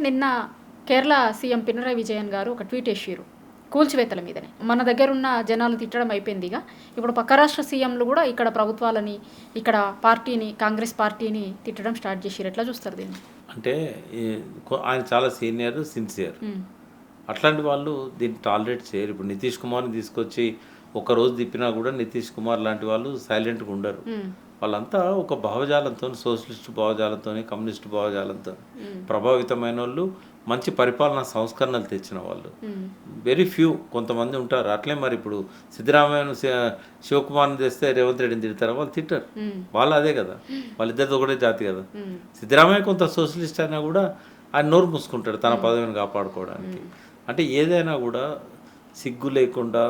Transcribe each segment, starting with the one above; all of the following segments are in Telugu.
నిన్న కేరళ సీఎం పినరయి విజయన్ గారు ఒక ట్వీట్ వేసారు కూల్చివేతల మీదనే. మన దగ్గర ఉన్న జనాలు తిట్టడం అయిపోయిందిగా, ఇప్పుడు పక్క రాష్ట్ర సీఎంలు కూడా ఇక్కడ ప్రభుత్వాలని, ఇక్కడ పార్టీని, కాంగ్రెస్ పార్టీని తిట్టడం స్టార్ట్ చేసారు. ఎట్లా చూస్తారు దీన్ని? అంటే ఆయన చాలా సీనియర్, సిన్సియర్. అట్లాంటి వాళ్ళు దీన్ని టాలరేట్ చేయరు. ఇప్పుడు నితీష్ కుమార్ని తీసుకొచ్చి ఒకరోజు తిప్పినా కూడా నితీష్ కుమార్ లాంటి వాళ్ళు సైలెంట్గా ఉండరు. వాళ్ళంతా ఒక భావజాలంతో, సోషలిస్ట్ భావజాలంతో, కమ్యూనిస్ట్ భావజాలంతో ప్రభావితమైన వాళ్ళు, మంచి పరిపాలనా సంస్కరణలు తెచ్చిన వాళ్ళు వెరీ ఫ్యూ, కొంతమంది ఉంటారు. అట్లే మరి ఇప్పుడు సిద్ధరామయ్యను, శివకుమార్ని తెస్తే రేవంత్ రెడ్డిని తిడతారు, వాళ్ళు తిట్టారు. వాళ్ళు అదే కదా, వాళ్ళిద్దరితో ఒకటే జాతి కదా. సిద్ధరామయ్య కొంత సోషలిస్ట్ అయినా కూడా ఆయన నోరు మూసుకుంటాడు తన పదవిని కాపాడుకోవడానికి. అంటే ఏదైనా కూడా సిగ్గు లేకుండా,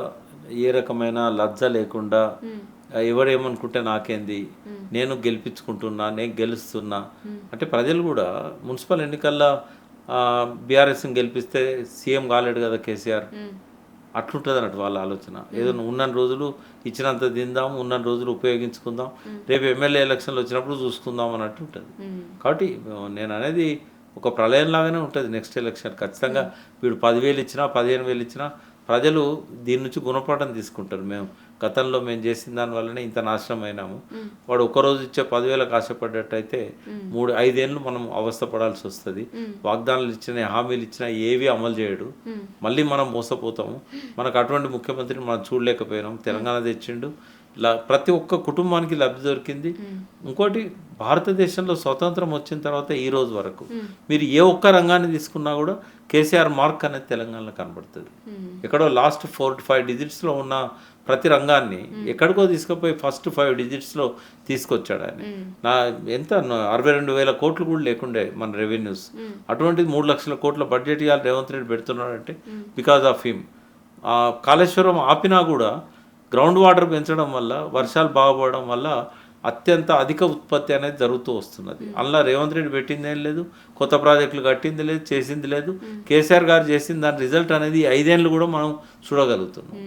ఏ రకమైన లజ్జ లేకుండా, ఎవరేమనుకుంటే నాకేంది, నేను గెలిపించుకుంటున్నా, నేను గెలుస్తున్నా అంటే ప్రజలు కూడా మున్సిపల్ ఎన్నికల్లో బీఆర్ఎస్ని గెలిపిస్తే సీఎం కాలేడు కదా కేసీఆర్, అట్లుంటుంది అన్నట్టు వాళ్ళ ఆలోచన. ఏదో ఉన్న రోజులు ఇచ్చినంత తిందాం, ఉన్న రోజులు ఉపయోగించుకుందాం, రేపు ఎమ్మెల్యే ఎలక్షన్లు వచ్చినప్పుడు చూసుకుందాం అన్నట్టు ఉంటుంది. కాబట్టి నేను అనేది ఒక ప్రళయంలాగానే ఉంటుంది నెక్స్ట్ ఎలక్షన్. ఖచ్చితంగా వీడు 10,000 ఇచ్చినా 15,000 ఇచ్చినా ప్రజలు దీని నుంచి గుణపాఠం తీసుకుంటారు. గతంలో మేము చేసిన దానివల్లనే ఇంత నాశనం అయినాము, వాడు ఒక్కరోజు ఇచ్చే 10,000కు ఆశపడ్డట్టయితే 3-5 ఏళ్ళు మనం అవస్థపడాల్సి వస్తుంది. వాగ్దానాలు ఇచ్చిన, హామీలు ఇచ్చినా ఏవి అమలు చేయడు, మళ్ళీ మనం మోసపోతాము. మనకు అటువంటి ముఖ్యమంత్రిని మనం చూడలేకపోయినాం. తెలంగాణ తెచ్చిండు, ప్రతి ఒక్క కుటుంబానికి లబ్ధి దొరికింది. ఇంకోటి, భారతదేశంలో స్వతంత్రం వచ్చిన తర్వాత ఈ రోజు వరకు మీరు ఏ ఒక్క రంగాన్ని తీసుకున్నా కూడా కేసీఆర్ మార్క్ అనేది తెలంగాణలో కనబడుతుంది. ఎక్కడో లాస్ట్ 4-5 డిజిట్స్లో ఉన్న ప్రతి రంగాన్ని ఎక్కడికో తీసుకుపోయి ఫస్ట్ 5 డిజిట్స్లో తీసుకొచ్చాడు ఆయన. ఎంత 62,000 కోట్లు కూడా లేకుండే మన రెవెన్యూస్, అటువంటిది 3 లక్షల కోట్ల బడ్జెట్ ఇవాళ రేవంత్ రెడ్డి పెడుతున్నాడంటే బికాజ్ ఆఫ్ హిమ్. కాళేశ్వరం ఆపినా కూడా గ్రౌండ్ వాటర్ పెంచడం వల్ల, వర్షాలు బాగుపడడం వల్ల అత్యంత అధిక ఉత్పత్తి అనేది జరుగుతూ వస్తున్నది. అందులో రేవంత్ రెడ్డి పెట్టింది ఏం లేదు, కొత్త ప్రాజెక్టులు కట్టింది లేదు, చేసింది లేదు. కేసీఆర్ గారు చేసిన దాని రిజల్ట్ అనేది 5 ఏళ్ళు కూడా మనం చూడగలుగుతున్నాం.